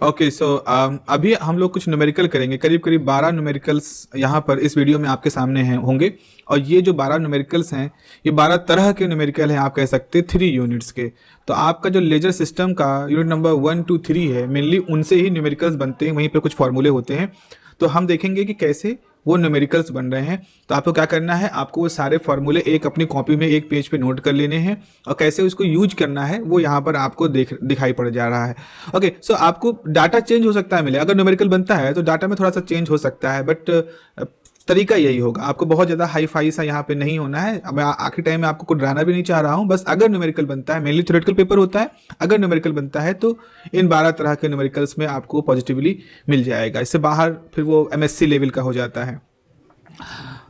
Okay so अभी हम लोग कुछ न्यूमेरिकल करेंगे, करीब करीब 12 न्यूमेरिकल्स यहाँ पर इस वीडियो में आपके सामने हैं होंगे। और ये जो 12 न्यूमेरिकल्स हैं, ये 12 तरह के न्यूमेरिकल हैं, आप कह सकते हैं 3 यूनिट्स के। तो आपका जो लेजर सिस्टम का यूनिट नंबर 1 2 3 है, मेनली उनसे ही न्यूमेरिकल्स बनते हैं, वहीं पर कुछ फॉर्मूले होते हैं। तो हम देखेंगे कि कैसे वो न्यूमेरिकल्स बन रहे हैं। तो आपको क्या करना है, आपको वो सारे फॉर्मूले एक अपनी कॉपी में एक पेज पे नोट कर लेने हैं, और कैसे उसको यूज करना है वो यहाँ पर आपको दिखाई पड़ जा रहा है। ओके सो आपको डाटा चेंज हो सकता है मिले, अगर न्यूमेरिकल बनता है तो डाटा में थोड़ा सा चेंज हो सकता है, बट तरीका यही होगा। आपको बहुत ज़्यादा हाई फाई सा यहाँ पे नहीं होना है। अब मैं आखिर टाइम में आपको कुछ डराना भी नहीं चाह रहा हूँ, बस अगर न्यूमेरिकल बनता है, मेनली थ्योरेटिकल पेपर होता है, अगर न्यूमेरिकल बनता है तो इन 12 तरह के न्यूमेरिकल्स में आपको पॉजिटिवली मिल जाएगा। इससे बाहर फिर वो MSc लेवल का हो जाता है।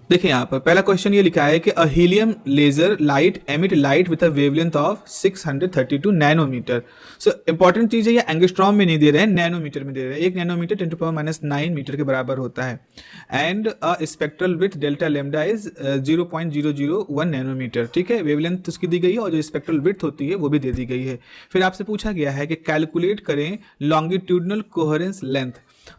देखिए यहाँ पर पहला क्वेश्चन ये लिखा है कि a helium laser light emit light with a wavelength of 632 nanometre. So important चीज है, ये एंगस्ट्रॉम में नहीं दे रहे हैं, नैनोमीटर में दे रहे हैं। 1 नैनोमीटर 10⁻⁹ मीटर के बराबर होता है। And a spectral with delta lambda is 0.001 nanometre. ठीक है, वेवलेंथ उसकी दी गई है और जो स्पेक्ट्रल विथ होती है वो भी दे दी गई है। फिर आपसे पूछा गया है कि कैलकुलेट करें लॉन्गिट्यूडनल कोहेरेंस लेंथ।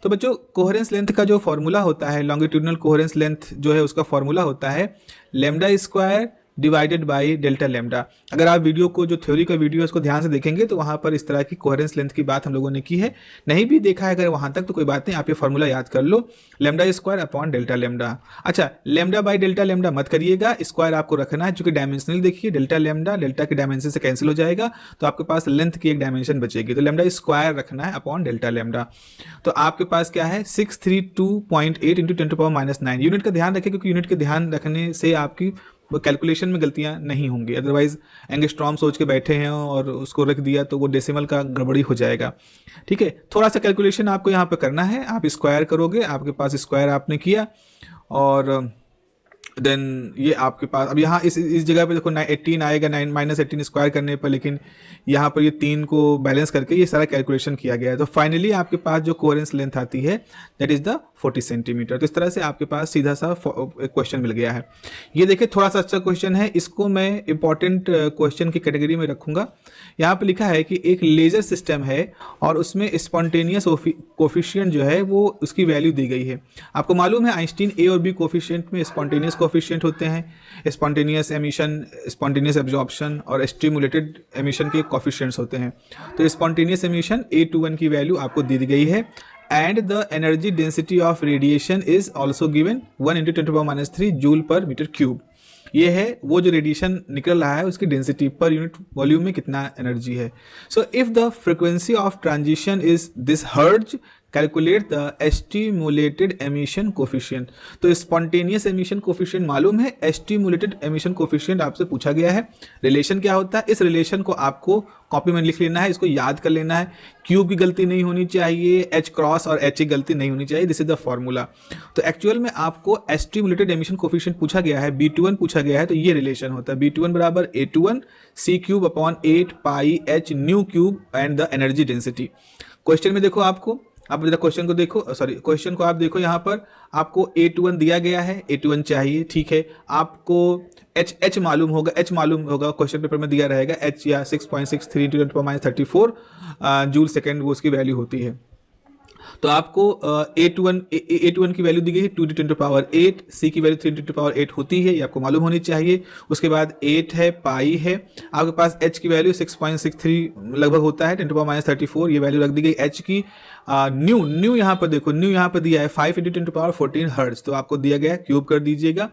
तो बच्चों कोहेरेंस लेंथ का जो फॉर्मूला होता है, लॉन्गिट्यूडनल कोहेरेंस लेंथ जो है उसका फॉर्मूला होता है lambda square divided by delta lambda. अगर आप वीडियो को, जो थ्योरी का वीडियो है उसको ध्यान से देखेंगे तो वहाँ पर इस तरह की कोहेरेंस लेंथ की बात हम लोगों ने की है। नहीं भी देखा है अगर वहाँ तक तो कोई बात नहीं, आप ये फॉर्मूला याद कर लो, lambda square upon delta lambda. अच्छा, लैम्डा बाई डेल्टा लैम्डा मत करिएगा, स्क्वायर आपको रखना है, चूंकि डायमेंशनल देखिए डेल्टा लैम्डा, डेल्टा के डायमेंशन से कैंसिल हो जाएगा तो आपके पास लेंथ की एक डायमेंशन बचेगी, तो लैम्डा स्क्वायर रखना है अपॉन डेल्टा लैम्डा। तो आपके पास क्या है 632.8 इंटू 10⁻⁹। यूनिट का ध्यान रखें, क्योंकि यूनिट के ध्यान रखने से आपकी कैलकुलेशन में गलतियां नहीं होंगी। अदरवाइज एंगस्ट्रॉम सोच के बैठे हैं और उसको रख दिया तो वो डेसिमल का गड़बड़ी हो जाएगा। ठीक है, थोड़ा सा कैलकुलेशन आपको यहाँ पे करना है। आप स्क्वायर करोगे, आपके पास स्क्वायर आपने किया, और देन ये आपके पास अब यहाँ इस जगह पे देखो 18 आएगा, 9 -18 स्क्वायर करने पर, लेकिन यहाँ पर ये 3 को बैलेंस करके ये सारा कैलकुलेशन किया गया है। तो फाइनली आपके पास जो कोहेरेंस लेंथ आती है दैट इज द 40 सेंटीमीटर। तो इस तरह से आपके पास सीधा सा क्वेश्चन मिल गया है। ये देखिए थोड़ा सा अच्छा क्वेश्चन है, इसको मैं इंपॉर्टेंट क्वेश्चन की कैटेगरी में रखूंगा। यहाँ पे लिखा है कि एक लेजर सिस्टम है और उसमें स्पॉन्टेनियस कोफिशिएंट जो है वो उसकी वैल्यू दी गई है। आपको मालूम है आइंस्टीन ए और बी कोफिशिएंट में स्पॉन्टेनियस कोफिशिएंट होते हैं, स्पॉन्टेनियस एमिशन, स्पॉन्टेनियस एब्जॉर्प्शन और स्टिमुलेटेड एमिशन के कोफिशिएंट्स होते हैं। तो स्पॉन्टेनियस एमिशन A21 की वैल्यू आपको दी गई है, and the energy density of radiation is also given 1 into 10⁻³ joule per metre cube. ये है वो जो रेडिएशन निकल रहा है उसकी डेंसिटी पर यूनिट वॉल्यूम में कितना एनर्जी है। So if the frequency of transition is this hertz, calculate the stimulated emission coefficient. तो स्पॉन्टेनियस एमिशन कोफिशिएंट मालूम है, स्टिमुलेटेड एमिशन कोफिशिएंट आपसे पूछा गया है। रिलेशन क्या होता है, इस रिलेशन को आपको कॉपी में लिख लेना है, इसको याद कर लेना है। क्यूब की गलती नहीं होनी चाहिए, H क्रॉस और H की गलती नहीं होनी चाहिए, दिस इज द फॉर्मूला। तो एक्चुअल में आपको स्टिमुलेटेड एमिशन कोफिशिएंट पूछा गया है, B21 पूछा गया है, तो ये रिलेशन होता है B21 बराबर A21 C cube upon 8 pi H new cube and the energy density. Question में देखो, आपको आप जरा क्वेश्चन को देखो, सॉरी क्वेश्चन को आप देखो, यहाँ पर आपको A21 दिया गया है, A21 चाहिए, ठीक है। आपको H मालूम होगा, H मालूम होगा, क्वेश्चन पेपर में दिया रहेगा H या 6.63 × 10⁻34 जूल सेकेंड वो उसकी वैल्यू होती है। तो आपको A21 की वैल्यू दी गई है 2 × 10⁸, C की वैल्यू 3 × 10⁸ होती है, ये आपको मालूम होनी चाहिए। उसके बाद 8 है, पाई है, आपके पास H की वैल्यू 6.63 लगभग होता है, 10⁻34 ये वैल्यू रख दी गई H की। न्यू यहाँ पर देखो, न्यू यहाँ पर दिया है 5 × 10⁻14 हर्ट्ज, तो आपको दिया गया है, क्यूब कर दीजिएगा।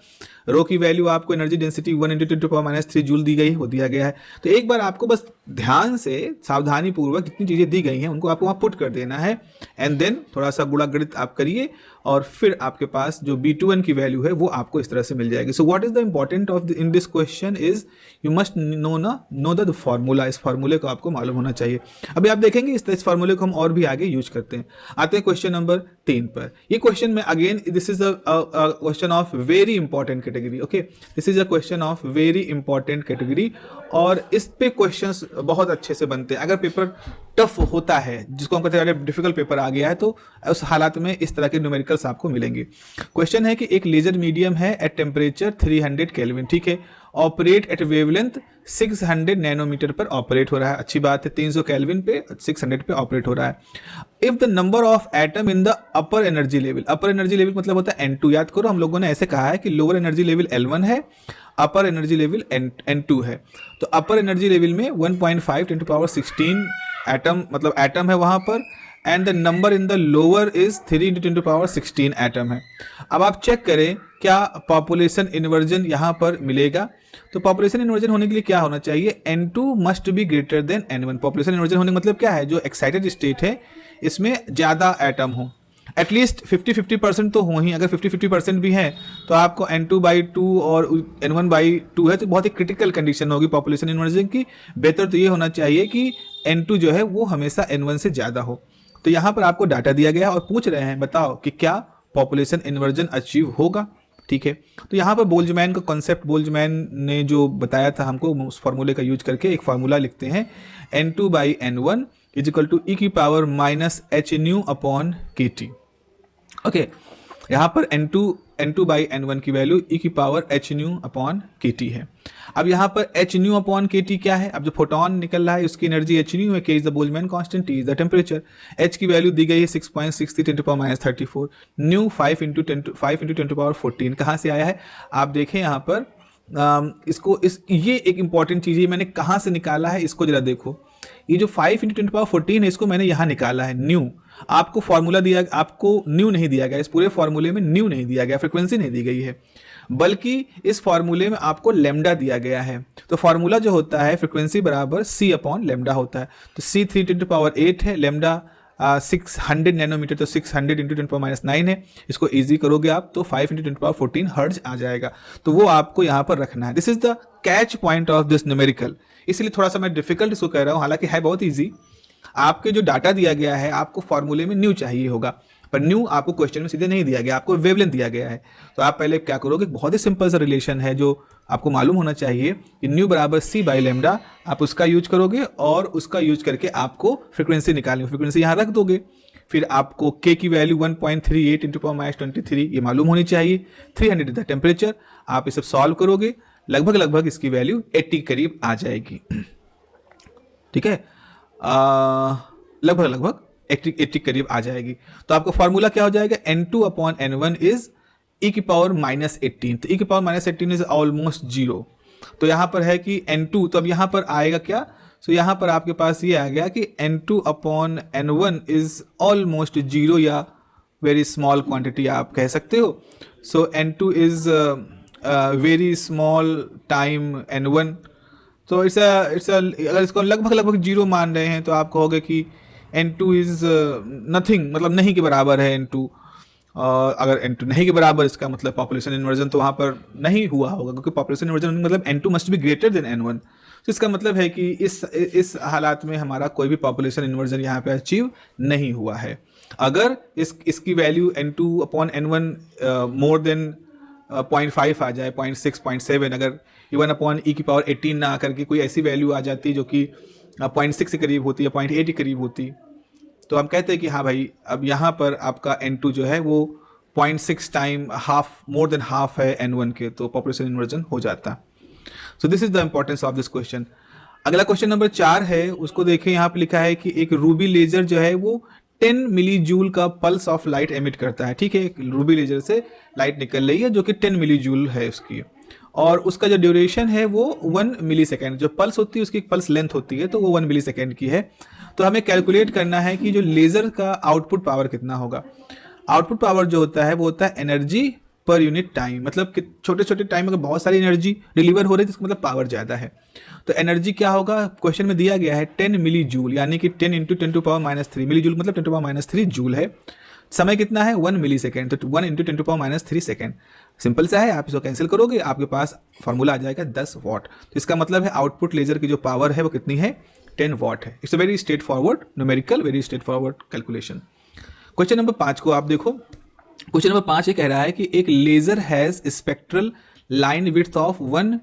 रो की वैल्यू आपको एनर्जी डेंसिटी 1 × 10⁻³ जूल दी गई, वो दिया गया है। तो एक बार आपको बस ध्यान से सावधानी पूर्वक जितनी चीजें दी गई हैं उनको आपको वहाँ पुट कर देना है, एंड देन थोड़ा सा गुणा गणित आप करिए, और फिर आपके पास जो B21 की वैल्यू है वो आपको इस तरह से मिल जाएगी। So what is the important of in this question is you must know the formula. इस फॉर्मूले को आपको मालूम होना चाहिए। अभी आप देखेंगे इस फॉर्मूले को हम और भी आगे यूज करते हैं। आते हैं क्वेश्चन नंबर 3 पर। ये क्वेश्चन में again this is a question of very important category. Okay, this is a question of very important category, और इस पे क्वेश्चंस बहुत अच्छे से बनते हैं। अगर पेपर टफ होता है, जिसको हम कहते हैं डिफिकल्ट पेपर आ गया है, तो उस हालात में इस तरह के न्यूमेरिकल न्यूमेरिकल्स आपको मिलेंगे। क्वेश्चन है कि एक लेजर मीडियम है एट टेम्परेचर 300 केल्विन, ठीक है, ऑपरेट एट वेवलेंथ 600 नैनोमीटर पर ऑपरेट हो रहा है। अच्छी बात है, 300 केल्विन पे 600 पे ऑपरेट हो रहा है। If the number of atom in the upper energy level, upper energy level मतलब होता है N2। याद करो हम लोगों ने ऐसे कहा है कि लोअर एनर्जी लेवल L1 है, अपर एनर्जी लेवल N2 है। तो अपर एनर्जी लेवल में 1.5 × 10⁻16 एटम मतलब एटम है वहां पर, and the number in the lower is 3 × 10⁻16 atom है। अब आप चेक करें क्या पॉपुलेशन इन्वर्जन यहां पर मिलेगा। तो पॉपुलेशन इन्वर्जन होने के लिए क्या होना चाहिए, N2 must be greater than N1। Population inversion होने का मतलब क्या है, जो एक्साइटेड स्टेट है इसमें ज्यादा एटम हो, एटलीस्ट 50-50% तो हो ही। अगर 50-50% भी है तो आपको N2/2 और N1/2 है तो बहुत ही क्रिटिकल कंडीशन होगी पॉपुलेशन इन्वर्जन की। बेहतर तो ये होना चाहिए कि N2 जो है वो हमेशा N1 से ज़्यादा हो। तो यहाँ पर आपको डाटा दिया गया है और पूछ रहे हैं बताओ कि क्या पॉपुलेशन इन्वर्जन अचीव होगा, ठीक है। तो यहाँ पर बोल्ट्जमैन का कॉन्सेप्ट, बोल्ट्जमैन ने जो बताया था हमको, उस फार्मूले का यूज करके एक फार्मूला लिखते हैं, N2/N1 = e⁻ℎν/kT। ओके, यहाँ पर N2/N1 की वैल्यू e⁻ℎν/kT है। अब यहाँ पर hν/kT क्या है, अब जो फोटोन निकल रहा है उसकी एनर्जी hν है, k is the Boltzmann constant, t is the temperature. h की वैल्यू दी गई है 6.63 × 10⁻34, न्यू 5 × 10⁻14 कहाँ से आया है आप देखें यहाँ पर। ये एक इंपॉर्टेंट चीज़ है, मैंने कहाँ से निकाला है इसको जरा देखो। ये जो 5 × 10⁻14 है इसको मैंने यहाँ निकाला है न्यू। आपको फॉर्मूला दिया, आपको न्यू नहीं दिया गया, इस पूरे फॉर्मूले में न्यू नहीं दिया गया, फ्रीक्वेंसी नहीं दी गई है, बल्कि इस फॉर्मूले में आपको लेमडा दिया गया है। तो फॉर्मूला जो होता है फ्रीक्वेंसी बराबर c/λ होता है। तो c 3 × 10⁸ है, लेमडा 600 नैनोमीटर, तो 600 × 10⁻9 है। इसको इजी करोगे आप तो 5 × 10⁻14 हर्ट्ज आ जाएगा। तो वो आपको यहाँ पर रखना है। This is the catch point of this numerical. इसलिए थोड़ा सा मैं डिफिकल्ट इसको कह रहा हूँ, हालांकि है बहुत ईजी। आपके जो डाटा दिया गया है आपको फॉर्मूले में न्यू चाहिए होगा, पर न्यू आपको क्वेश्चन में सीधे नहीं दिया गया, आपको वेवलेंथ दिया गया है। तो आप पहले क्या करोगे, बहुत ही सिंपल सा रिलेशन है जो आपको मालूम होना चाहिए कि न्यू बराबर c/λ, आप उसका यूज करोगे और उसका यूज करके आपको फ्रीक्वेंसी निकालनी, फ्रीक्वेंसी यहाँ रख दोगे। फिर आपको k की वैल्यू 1.38 × 10⁻23 ये मालूम होनी चाहिए, 300 इज द टेम्परेचर। आप इसे सॉल्व करोगे, लगभग इसकी वैल्यू 80 करीब आ जाएगी, ठीक है, लगभग 80 करीब आ जाएगी। तो आपका फॉर्मूला क्या हो जाएगा, N2/N1 इज e⁻18। तो e⁻18 इज ऑलमोस्ट 0। तो यहाँ पर है कि N2, तो अब यहाँ पर आएगा क्या, सो यहाँ पर आपके पास ये आ गया कि N2/N1 इज ऑलमोस्ट 0 या वेरी स्मॉल क्वांटिटी आप कह सकते हो। सो N2 is very small time N1। तो अगर इसको लगभग 0 मान रहे हैं तो आप कहोगे कि N2 इज नथिंग, मतलब नहीं के बराबर है N2। अगर N2 नहीं के बराबर, इसका मतलब पॉपुलेशन इन्वर्जन तो वहाँ पर नहीं हुआ होगा, क्योंकि पॉपुलेशन इन्वर्जन मतलब N2 must be greater than N1। तो इसका मतलब है कि इस हालात में हमारा कोई भी पॉपुलेशन इन्वर्जन यहाँ पे अचीव नहीं हुआ है। अगर इसकी वैल्यू N2/N1 मोर देन 0.5 आ जाए, 0.6, 0.7, अगर 1/e⁻18 ना आकर के कोई ऐसी वैल्यू आ जाती जो कि 0.6 के करीब होती है, 0.8 के करीब होती, तो हम कहते हैं कि हाँ भाई अब यहाँ पर आपका N2 जो है वो 0.6 टाइम मोर देन हाफ है N1 के, तो पॉपुलेशन इन्वर्जन हो जाता। सो this is the importance of this question. अगला क्वेश्चन नंबर 4 है, उसको देखें। यहाँ पे लिखा है कि एक रूबी लेजर जो है वो 10 मिली जूल का पल्स ऑफ लाइट एमिट करता है, ठीक है। एक रूबी लेजर से लाइट निकल रही है जो कि 10 मिली जूल है उसकी, और उसका जो ड्यूरेशन है वो 1 मिली सेकेंड, जो पल्स होती है उसकी पल्स लेंथ होती है तो वो 1 मिली सेकेंड की है। तो हमें कैलकुलेट करना है कि जो लेजर का आउटपुट पावर कितना होगा। आउटपुट पावर जो होता है वो होता है एनर्जी पर यूनिट टाइम, मतलब कि छोटे छोटे टाइम अगर बहुत सारी एनर्जी डिलीवर हो रही है तो इसका मतलब पावर ज़्यादा है। तो एनर्जी क्या होगा, क्वेश्चन में दिया गया है 10 मिली जूल, यानी कि 10 × 10⁻³ मिली जूल मतलब 10⁻³ जूल है। समय कितना है 1 मिली सेकेंड, तो 1 × 10⁻³ सेकेंड। सिंपल सा है, आप इसको कैंसिल करोगे आपके पास फॉर्मूला आ जाएगा 10 वाट। तो इसका मतलब है आउटपुट लेजर की जो पावर है वो कितनी है 10 वाट है। It's a very straight forward numerical, very straight forward calculation. Question number 5 को आप देखो। क्वेश्चन नंबर 5 ये कह रहा है कि एक laser has spectral line width of 1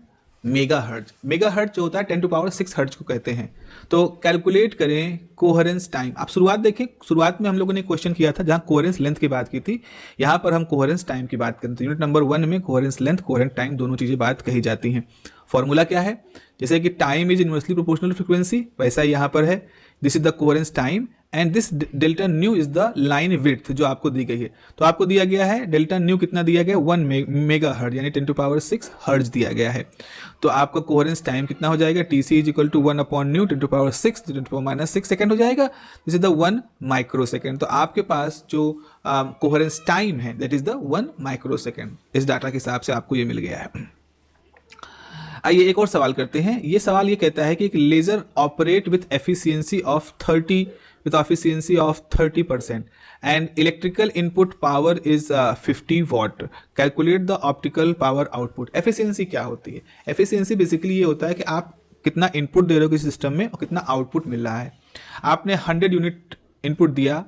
mega hertz जो होता है 10⁻⁶ हर्ट्ज को कहते हैं। तो कैलकुलेट करें कोहेरेंस टाइम। आप शुरुआत देखें, शुरुआत में हम लोगों ने क्वेश्चन किया था जहां कोहेरेंस लेंथ की बात की थी, यहाँ पर हम कोहेरेंस टाइम की बात करते हैं। यूनिट नंबर 1 में कोहेरेंस लेंथ, कोहेरेंट टाइम दोनों चीज़ें बात कही जाती हैं। फॉर्मूला क्या है, जैसे कि time is inversely proportional frequency, वैसा ही यहाँ पर है, this is the coherence time and this delta nu is the line width जो आपको दी गई है। तो आपको दिया गया है डेल्टा न्यू कितना दिया गया, 1 मेगा हर्ट्ज यानी 10⁻⁶ हर्ट्ज दिया गया है। तो आपका कोहेरेंस टाइम कितना हो जाएगा, TC इज इक्वल टू 1/न्यू 10⁻⁶ 10⁻⁶ सेकेंड हो जाएगा, this is the 1 microsecond. तो आपके पास जो कोहेरेंस टाइम है that is the 1 microsecond. इस डाटा के हिसाब से आपको ये मिल गया है। आइए एक और सवाल करते हैं। ये सवाल ये कहता है कि एक laser operate with efficiency of 30% and electrical input power is 50 watt, calculate the optical power output. Efficiency क्या होती है? एफिशिएंसी बेसिकली ये होता है कि आप कितना इनपुट दे रहे हो किसी सिस्टम में और कितना आउटपुट मिल रहा है। आपने 100 यूनिट इनपुट दिया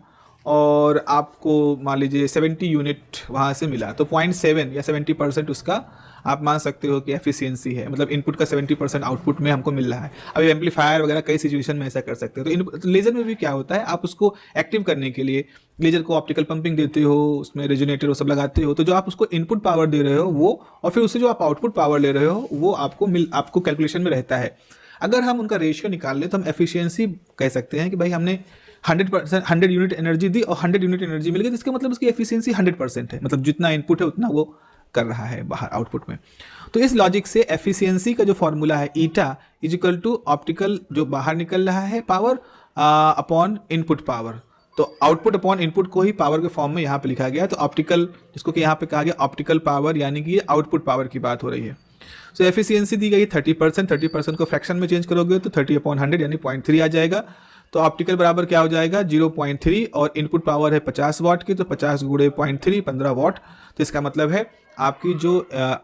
और आपको मान लीजिए 70 यूनिट वहाँ से मिला, तो 0.7 या 70% उसका आप मान सकते हो कि एफिशिएंसी है, मतलब इनपुट का 70% आउटपुट में हमको मिल रहा है। अब एम्पलीफायर वगैरह कई सिचुएशन में ऐसा कर सकते हो। तो लेजर में भी क्या होता है, आप उसको एक्टिव करने के लिए लेजर को ऑप्टिकल पंपिंग देते हो, उसमें रेजोनेटर वो सब लगाते हो, तो जो आप उसको इनपुट पावर दे रहे हो वो, और फिर उससे जो आप आउटपुट पावर ले रहे हो वो आपको कैलकुलेशन में रहता है। अगर हम उनका रेशियो निकाल लें तो हम एफिशिएंसी कह सकते हैं कि भाई हमने 100 यूनिट एनर्जी दी और 100 यूनिट एनर्जी मिल गई, तो इसका मतलब उसकी एफिशिएंसी 100% है, मतलब जितना इनपुट है उतना वो कर रहा है बाहर आउटपुट में। तो इस लॉजिक से एफिशिएंसी का जो फॉर्मूला है eta is equal to optical जो बाहर निकल रहा है पावर अपॉन इनपुट पावर। तो आउटपुट अपॉन इनपुट को ही पावर के फॉर्म में यहाँ पे लिखा गया है। तो ऑप्टिकल, जिसको कि यहाँ पे कहा गया ऑप्टिकल पावर, यानी कि ये आउटपुट पावर की बात हो रही है। सो एफिशिएंसी दी गई 30% को फ्रैक्शन में चेंज करोगे तो 30/100 यानी 0.3 आ जाएगा। तो ऑप्टिकल बराबर क्या हो जाएगा 0.3 और इनपुट पावर है 50 वाट की, तो 50 गुणे 0.3 15 वाट। तो इसका मतलब है आपकी जो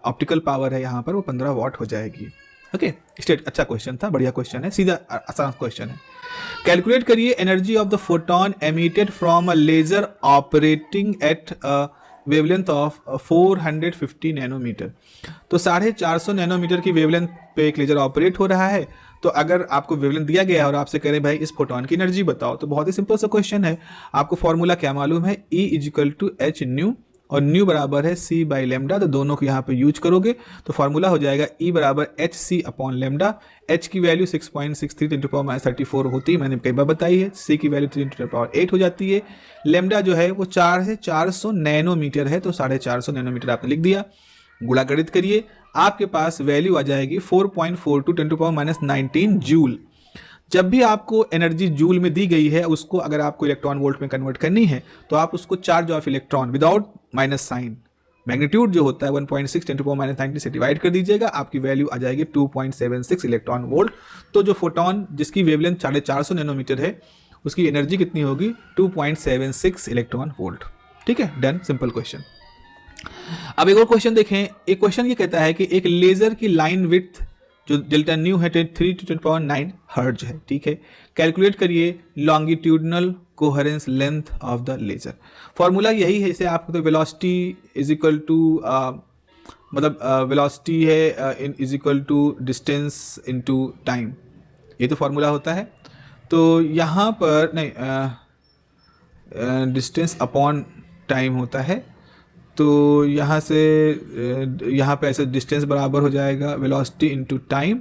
ऑप्टिकल पावर है यहाँ पर वो 15 वाट हो जाएगी। ओके, स्टेट अच्छा क्वेश्चन था, बढ़िया क्वेश्चन है, सीधा आसान क्वेश्चन है। कैलकुलेट करिए energy of the photon emitted from a laser operating at wavelength of 450 nanometre. तो 450 नैनोमीटर की वेवलेंथ पे एक लेजर ऑपरेट हो रहा है। तो अगर आपको वेवलेंथ दिया गया है और आपसे कह रहे भाई इस फोटोन की एनर्जी बताओ, तो बहुत ही सिंपल सा क्वेश्चन है। आपको फॉर्मूला क्या मालूम है, E is equal to H nu, और न्यू बराबर है C बाई लेमडा। तो दोनों को यहाँ पे यूज करोगे तो फॉर्मूला हो जाएगा E बराबर HC अपॉन लेमडा। H की वैल्यू 6.63 × 10⁻34 होती है, मैंने कई बार बताई है। C की वैल्यू 3 × 10⁸ हो जाती है। लेमडा जो है वो 4 है, 400 नैनोमीटर है, तो 450 नैनोमीटर आपने लिख दिया। गुणा गणित करिए, आपके पास वैल्यू आ जाएगी 4.42 × 10⁻19 जूल। जब भी आपको एनर्जी जूल में दी गई है, उसको अगर आपको इलेक्ट्रॉन वोल्ट में कन्वर्ट करनी है तो आप उसको charge of electron without minus sign, magnitude जो होता है 1.6 × 10⁻19 से डिवाइड कर दीजिएगा, आपकी वैल्यू आ जाएगी 2.76 इलेक्ट्रॉन वोल्ट। तो जो फोटोन जिसकी वेवलेंथ 450 नैनोमीटर है उसकी एनर्जी कितनी होगी 2.76 इलेक्ट्रॉन वोल्ट। ठीक है, डन, सिंपल क्वेश्चन। अब एक और क्वेश्चन देखें। एक क्वेश्चन ये कहता है कि एक लेजर की लाइन विड्थ जो डेल्टा न्यू है 3 × 10⁻9 हर्ट्ज है। ठीक है, कैलकुलेट करिए longitudinal coherence length of the laser. Formula यही है, जैसे आपको तो वेलोसिटी इज इक्वल टू मतलब वेलोसिटी है is equal to distance into time, ये तो फॉर्मूला होता है। तो यहाँ पर नहीं, डिस्टेंस अपॉन टाइम होता है। तो यहाँ से यहाँ पे ऐसे डिस्टेंस बराबर हो जाएगा वेलोसिटी इनटू टाइम,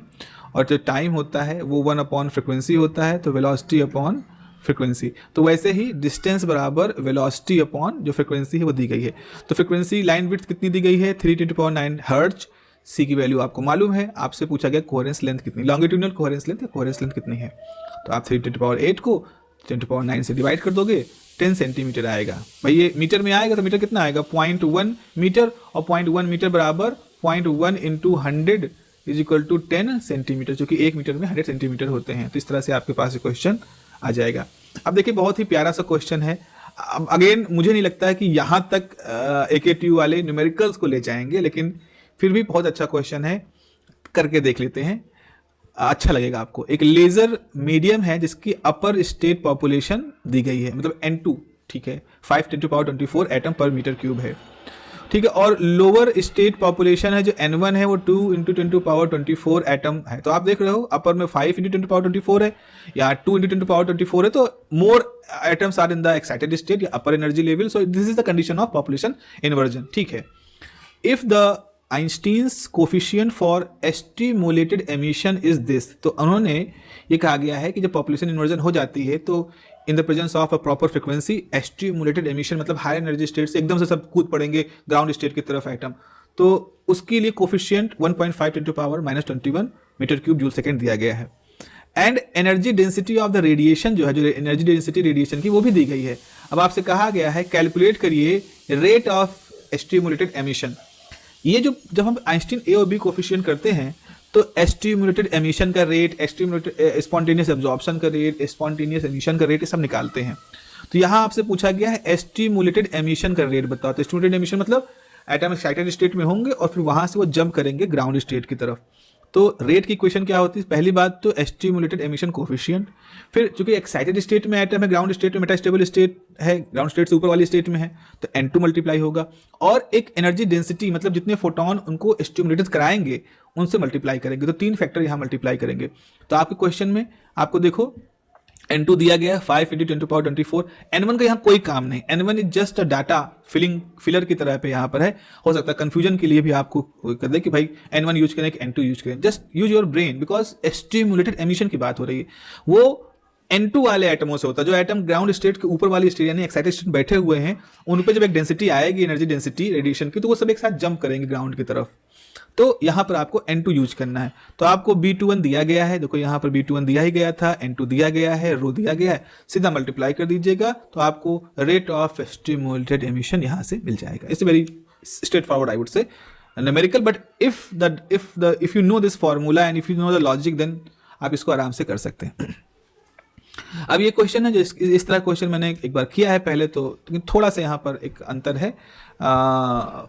और जो टाइम होता है वो 1 फ्रीक्वेंसी होता है, तो वेलोसिटी अपॉन फ्रीक्वेंसी। तो वैसे ही डिस्टेंस बराबर वेलोसिटी अपॉन जो फ्रीक्वेंसी है वो दी गई है। तो फ्रीक्वेंसी लाइन विड्थ कितनी दी गई है 3 × 10⁻9 हर्ट्ज। C की वैल्यू आपको मालूम है, आपसे पूछा गया कोहेरेंस लेंथ कितनी, लॉन्गिट्यूडनल कोहेरेंस लेंथ या कोहेरेंस लेंथ कितनी है। तो आप 3 × 10⁸ को 10 × 9 से डिवाइड कर दोगे, 10 सेंटीमीटर आएगा। भाई ये मीटर में आएगा तो मीटर कितना आएगा 0.1 मीटर, और 0.1 मीटर बराबर 0.1 × 100 इज इक्वल टू 10 सेंटीमीटर, जो कि 1 मीटर में 100 सेंटीमीटर होते हैं। तो इस तरह से आपके पास क्वेश्चन आ जाएगा। अब देखिए बहुत ही प्यारा सा क्वेश्चन है। अब अगेन मुझे नहीं लगता है कि यहाँ तक AKTU वाले न्यूमेरिकल्स को ले जाएंगे, लेकिन फिर भी बहुत अच्छा क्वेश्चन है, करके देख लेते हैं, अच्छा लगेगा आपको। एक लेजर मीडियम है जिसकी अपर स्टेट पॉपुलेशन दी गई है, मतलब N2, ठीक है, 5 × 10⁻24 एटम पर मीटर क्यूब है। ठीक है। और लोअर स्टेट पॉपुलेशन है जो N1 है वो 2 इंटू 10⁻24 एटम है। तो आप देख रहे हो अपर में 5 इंटू 10⁻24 है या 2 इंटू 10⁻24 है, तो more atoms are in the excited state या upper energy level. So this is the condition of population inversion. ठीक है। If the Einstein's coefficient for stimulated emission is this, तो उन्होंने ये कहा गया है कि जब पॉपुलेशन इन्वर्जन हो जाती है तो in the presence of a proper frequency stimulated emission, मतलब हाई एनर्जी स्टेट से एकदम से सब कूद पड़ेंगे ग्राउंड स्टेट की तरफ एटम, तो उसके लिए coefficient 1.5 × 10⁻21 metre cube joule second दिया गया है। And energy density of the radiation जो है, जो एनर्जी डेंसिटी रेडिएशन की वो भी दी गई है। अब आपसे कहा गया है कैलकुलेट करिए रेट ऑफ एस्टिमुलेटेड एमिशन। ये जब हम आइंस्टीन ए और बी कोफिशिएंट करते हैं तो एस्टिमुलेटेड एमिशन का रेट, एस्टिमुलेटेड स्पॉन्टेनियस एब्जॉर्प्शन का रेट, स्पॉन्टेनियस एमिशन का रेट, ये सब निकालते हैं। तो यहाँ आपसे पूछा गया है एस्टिमुलेटेड एमिशन का रेट बताओ। तो एस्टिमुलेटेड एमिशन मतलब एटम एक्साइटेड स्टेट में होंगे और फिर वहां से वो जंप करेंगे ग्राउंड स्टेट की तरफ। तो रेट की इक्वेशन क्या होती है? पहली बात तो एस्टिमुलेटेड एमिशन कोफिशिएंट, फिर चूंकि एक्साइटेड स्टेट में एटम है, ग्राउंड स्टेट में मेटास्टेबल स्टेट है, ग्राउंड स्टेट से ऊपर वाली स्टेट में है, तो N2 मल्टीप्लाई होगा, और एक एनर्जी डेंसिटी मतलब जितने फोटोन उनको स्टिमुलेटेड कराएंगे उनसे मल्टीप्लाई करेंगे। तो 3 फैक्टर यहाँ मल्टीप्लाई करेंगे। तो आपके क्वेश्चन में आपको देखो N2 दिया गया है 5 × 10⁻24। N1 का यहाँ कोई काम नहीं, N1 is just a data filler की तरह पे यहाँ पर है। हो सकता है कंफ्यूजन के लिए भी आपको कर दे कि भाई N1 यूज करें कि N2 यूज करें। Just use your brain, because stimulated emission की बात हो रही है। वो N2 वाले एटमों से होता है, जो एटम ग्राउंड स्टेट के ऊपर वाली स्टेट यानी एक्साइटेड स्टेट बैठे हुए हैं, उन पे जब एक डेंसिटी आएगी एनर्जी डेंसिटी रेडिएशन की, तो वो सब एक साथ जंप करेंगे ग्राउंड की तरफ। तो यहाँ पर आपको N2 यूज करना है। तो आपको B21 दिया गया है, देखो यहाँ पर B21 दिया ही गया था, N2 दिया गया है, रो दिया गया है, सीधा मल्टीप्लाई कर दीजिएगा तो आपको रेट ऑफ स्टिमुलेटेड एमिशन यहाँ से मिल जाएगा। It's very straightforward I would say numerical, but if you know this formula and if you know the logic, then आप इसको आराम से कर सकते हैं। अब ये क्वेश्चन है जो इस तरह क्वेश्चन मैंने एक बार किया है पहले, तो लेकिन थोड़ा सा यहाँ पर एक अंतर है,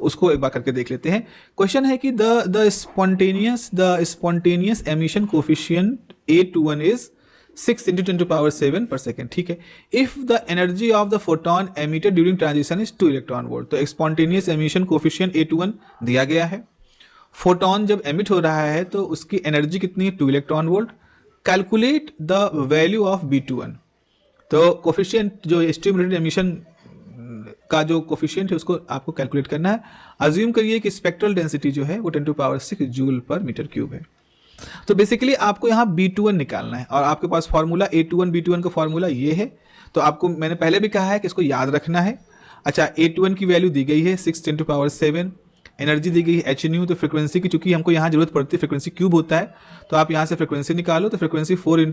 उसको एक बार करके देख लेते हैं। क्वेश्चन है कि the spontaneous emission coefficient A21 is 6 × 10⁻7 per second। ठीक है। If the energy of the photon emitted during transition is 2 electron volt, तो स्पॉन्टेनियस एमिशन कोफिशिएंट A21 दिया गया है। फोटोन जब एमिट हो रहा है तो उसकी एनर्जी कितनी है? 2 electron volt. Calculate the value of B21। तो कोफिशिएंट जो स्टिमुलेटेड एमिशन का जो कोफिशिएंट है उसको आपको कैलकुलेट करना है। अज्यूम करिए कि स्पेक्ट्रल डेंसिटी जो है वो 10⁻6 जूल पर मीटर क्यूब है। तो बेसिकली आपको यहाँ B21 निकालना है, और आपके पास फॉर्मूला A21 B21 का फॉर्मूला ये है। तो आपको मैंने पहले भी कहा है कि इसको याद रखना है। अच्छा, A21 की वैल्यू दी गई है 6 × 10⁻7, एनर्जी दी गई है hν, तो फ्रिक्वेंसी की चूंकि हमको यहाँ जरूरत पड़ती है, फ्रिक्वेंसी क्यूब होता है, तो आप यहाँ से फ्रिक्वेंसी निकालो, तो फ्रिक्वेंसी 4 ×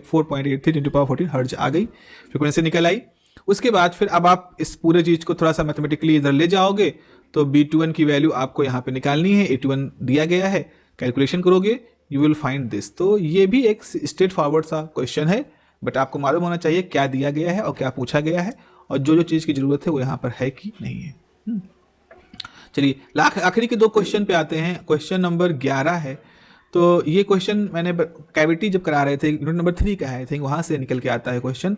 4.83 × 10⁻14 हर्ट्ज आ गई, फ्रिक्वेंसी निकल आई। उसके बाद फिर अब आप इस पूरे चीज को थोड़ा सा मैथमेटिकली इधर ले जाओगे, तो B21 की वैल्यू आपको यहाँ पे निकालनी है, A21 दिया गया है, कैलकुलेशन करोगे, यू विल फाइंड दिस। तो ये भी एक स्ट्रेट फॉरवर्ड सा क्वेश्चन है, बट आपको मालूम होना चाहिए क्या दिया गया है और क्या पूछा गया है, और जो चीज़ की जरूरत है वो यहाँ पर है कि नहीं है। चलिए आखिरी के 2 क्वेश्चन पे आते हैं। क्वेश्चन नंबर 11 है। तो ये क्वेश्चन मैंने कैविटी जब करा रहे थे, यूनिट नंबर 3 का है आई थिंक, वहाँ से निकल के आता है क्वेश्चन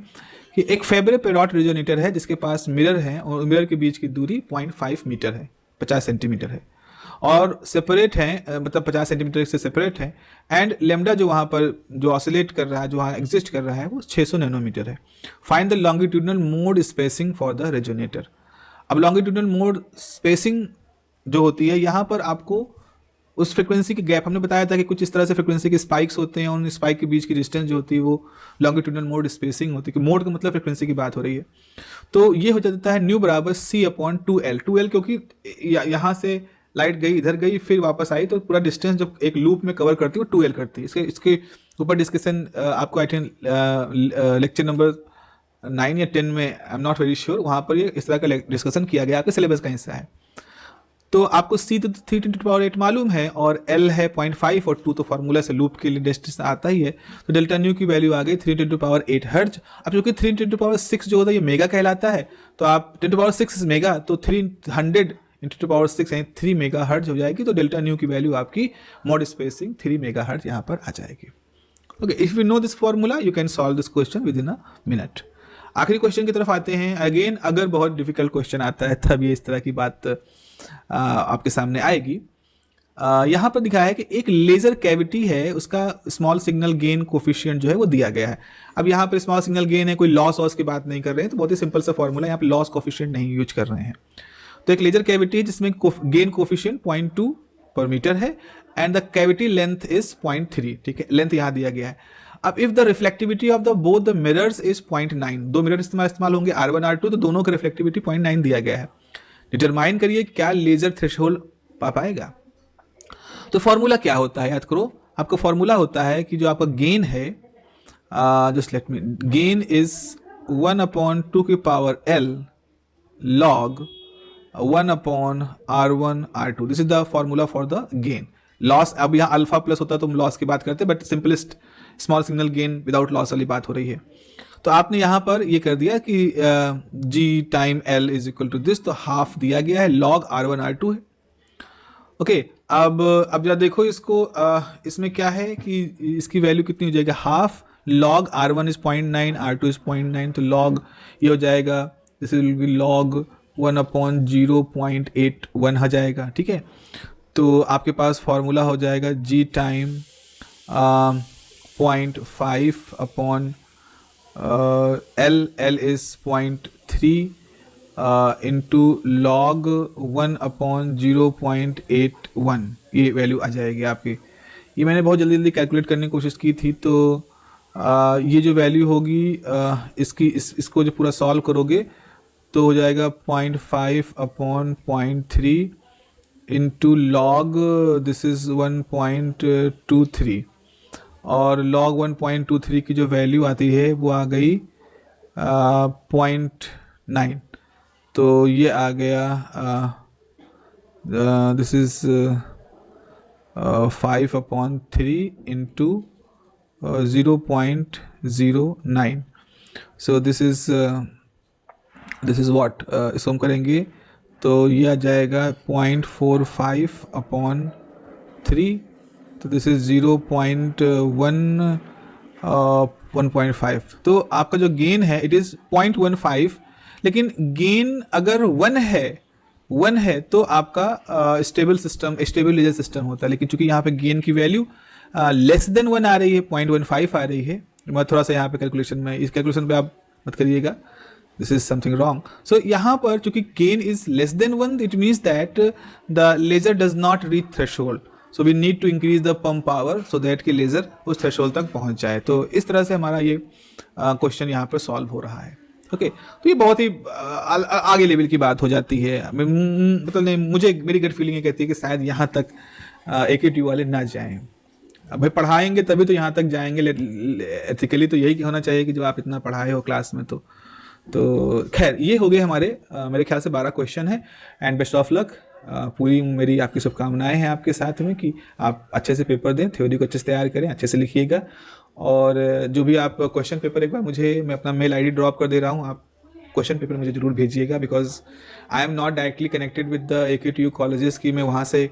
कि एक फेबरे पेरोट रेजोनेटर है जिसके पास मिरर है और मिरर के बीच की दूरी 0.5 मीटर है, 50 सेंटीमीटर है, और सेपरेट है, मतलब 50 सेंटीमीटर से सेपरेट है, एंड लेमडा जो वहाँ पर जो ऑसिलेट कर रहा है, जो वहाँ एग्जिस्ट कर रहा है, वो 600 नैनोमीटर है। Find the longitudinal mode spacing for the resonator. अब लॉन्गिट्यूडनल मोड स्पेसिंग जो होती है, यहाँ पर आपको उस फ्रिक्वेंसी की गैप, हमने बताया था कि कुछ इस तरह से फ्रिक्वेंसी के स्पाइक्स होते हैं, और उन स्पाइक के बीच की डिस्टेंस जो होती है वो लॉन्गिट्यूडनल मोड स्पेसिंग होती है, कि मोड का मतलब फ्रिक्वेंसी की बात हो रही है। तो ये हो जाता है न्यू बराबर C/2L। 2L क्योंकि यहाँ से लाइट गई, इधर गई, फिर वापस आई, तो पूरा डिस्टेंस जब एक लूप में कवर करती है वो 2L करती है। इसके ऊपर डिस्कशन आपको आई थिंक लेक्चर नंबर 9 या 10 में, आई एम नॉट वेरी श्योर, वहाँ पर ये इस तरह का डिस्कशन किया गया, आपके सिलेबस का हिस्सा है। तो आपको C तो 3 × 10⁸ मालूम है, और L है 0.5 और 2 तो फार्मूला से लूप के लिए डिस्टेंस आता ही है। तो डेल्टा न्यू की वैल्यू आ गई 3 × 10⁸ हर्ट्ज। अब चूंकि 3 × 10⁶ जो होता है ये मेगा कहलाता है, तो आप 10⁶ मेगा, तो 300 × 10⁶ यानी 3 मेगा हर्ट्ज हो जाएगी। तो डेल्टा न्यू की वैल्यू आपकी मोड स्पेसिंग 3 मेगा हर्ट्ज यहाँ पर आ जाएगी। Okay, if you know this formula you can solve this question with in a minute. आखिरी क्वेश्चन की तरफ आते हैं। अगेन अगर बहुत डिफिकल्ट क्वेश्चन आता है तब ये इस तरह की बात आपके सामने आएगी। यहाँ पर दिखाया है कि एक लेजर कैविटी है, उसका स्मॉल सिग्नल गेन कोफिशिएंट जो है वो दिया गया है। अब यहाँ पर स्मॉल सिग्नल गेन है, कोई लॉस वॉस की बात नहीं कर रहे हैं, तो बहुत ही सिंपल सा फॉर्मूला, यहाँ पे लॉस कोफिशिएंट नहीं यूज कर रहे हैं। तो एक लेजर कैविटी है जिसमें गेन कोफिशिएंट 0.2 पर मीटर है and the cavity length is 0.3, ठीक है, लेंथ यहाँ दिया गया है। अब if the reflectivity of the both the mirrors is 0.9, दो मिरर इस्तेमाल होंगे R1 R2, तो दोनों का रिफ्लेक्टिविटी 0.9 दिया गया है। डिटरमाइन करिए क्या लेजर थ्रेशोल्ड पा पाएगा। तो फॉर्मूला क्या होता है, याद करो, आपका फॉर्मूला होता है कि जो आपका गेन है, just let me, gain is 1/2 की power L log 1/R1 R2, this is the formula for the gain. Loss, अब यहाँ अल्फा प्लस होता है तो हम लॉस की बात करते हैं, but simplest small signal gain without loss वाली बात हो रही है। तो आपने यहाँ पर ये कर दिया कि G time L is equal to this, तो हाफ दिया गया है, log R1 R2 है। ओके, अब जरा देखो इसको, इसमें क्या है कि इसकी वैल्यू कितनी हो जाएगी, half log R1 is 0.9, R2 is 0.9, तो log ये हो जाएगा, दिस विल बी log 1/0.81 आ जाएगा, ठीक है। तो आपके पास फॉर्मूला हो जाएगा G time 0.5 L is 0.3 into log 1/0.81, ये वैल्यू आ जाएगी आपकी। ये मैंने बहुत जल्दी कैलकुलेट करने की कोशिश की थी, तो ये जो वैल्यू होगी इसको जो पूरा सॉल्व करोगे तो हो जाएगा 0.5/0.3 इंटू log, दिस इज 1.23, और log 1.23 की जो वैल्यू आती है वो आ गई 0.9, तो ये आ गया, this is 5/3 into 0.09, so this is what, इसको हम करेंगे तो ये आ जाएगा 0.45/3, तो दिस इज 0.1, तो आपका जो गेन है इट इज़ 0.15, लेकिन गेन अगर 1 है तो आपका स्टेबल लेजर सिस्टम होता है, लेकिन चूंकि यहाँ पे गेन की वैल्यू लेस देन 1 आ रही है, 0.15 आ रही है, मैं थोड़ा सा यहाँ पे कैलकुलेशन में, इस कैलकुलेशन पे आप मत करिएगा, this is something wrong. So यहाँ पर चूंकि gain is less than 1, it means that the laser does not reach threshold. So we need to increase the pump power so that कि laser उस threshold तक पहुँच जाए। तो इस तरह से हमारा ये क्वेश्चन यहाँ पर सॉल्व हो रहा है। ओके, तो ये बहुत ही आगे लेवल की बात हो जाती है, मतलब नहीं, मुझे मेरी गट फीलिंग ये कहती है कि शायद यहाँ तक AKTU वाले ना जाएं। अब भाई पढ़ाएंगे तभी तो यहाँ तक जाएंगे, एथिकली तो यही होना चाहिए कि जब आप इतना पढ़ाए हो क्लास में तो खैर, ये हो गए हमारे मेरे ख्याल से 12 क्वेश्चन है, एंड बेस्ट ऑफ लक। पूरी मेरी आपकी शुभकामनाएं हैं आपके साथ में कि आप अच्छे से पेपर दें, थ्योरी को अच्छे से तैयार करें, अच्छे से लिखिएगा, और जो भी आप क्वेश्चन पेपर, एक बार मैं अपना मेल ID ड्रॉप कर दे रहा हूँ, आप क्वेश्चन पेपर मुझे ज़रूर भेजिएगा, because I am not directly connected with the AKTU colleges कि मैं वहाँ से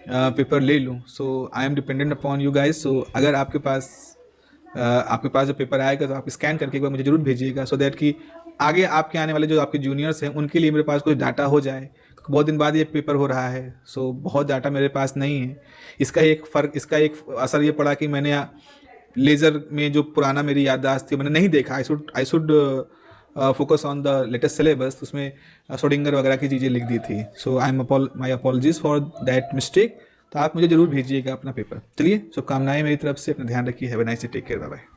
पेपर ले लूँ, so I am dependent upon you guys. So अगर आपके पास जो पेपर आएगा तो आप स्कैन करके एक बार मुझे ज़रूर भेजिएगा, सो दैट कि आगे आपके आने वाले जो आपके जूनियर्स हैं उनके लिए मेरे पास कुछ डाटा हो जाए। बहुत दिन बाद ये पेपर हो रहा है, सो बहुत डाटा मेरे पास नहीं है। इसका एक असर ये पड़ा कि मैंने लेज़र में जो पुराना मेरी याददाश्त थी मैंने नहीं देखा। I should focus on the latest syllabus, उसमें श्रोडिंगर वगैरह की चीज़ें लिख दी थी। So my apologies for that mistake. तो आप मुझे ज़रूर भेजिएगा अपना पेपर। चलिए, शुभकामनाएं मेरी तरफ से, अपना ध्यान रखिए। Have a nice day, take care, bye bye.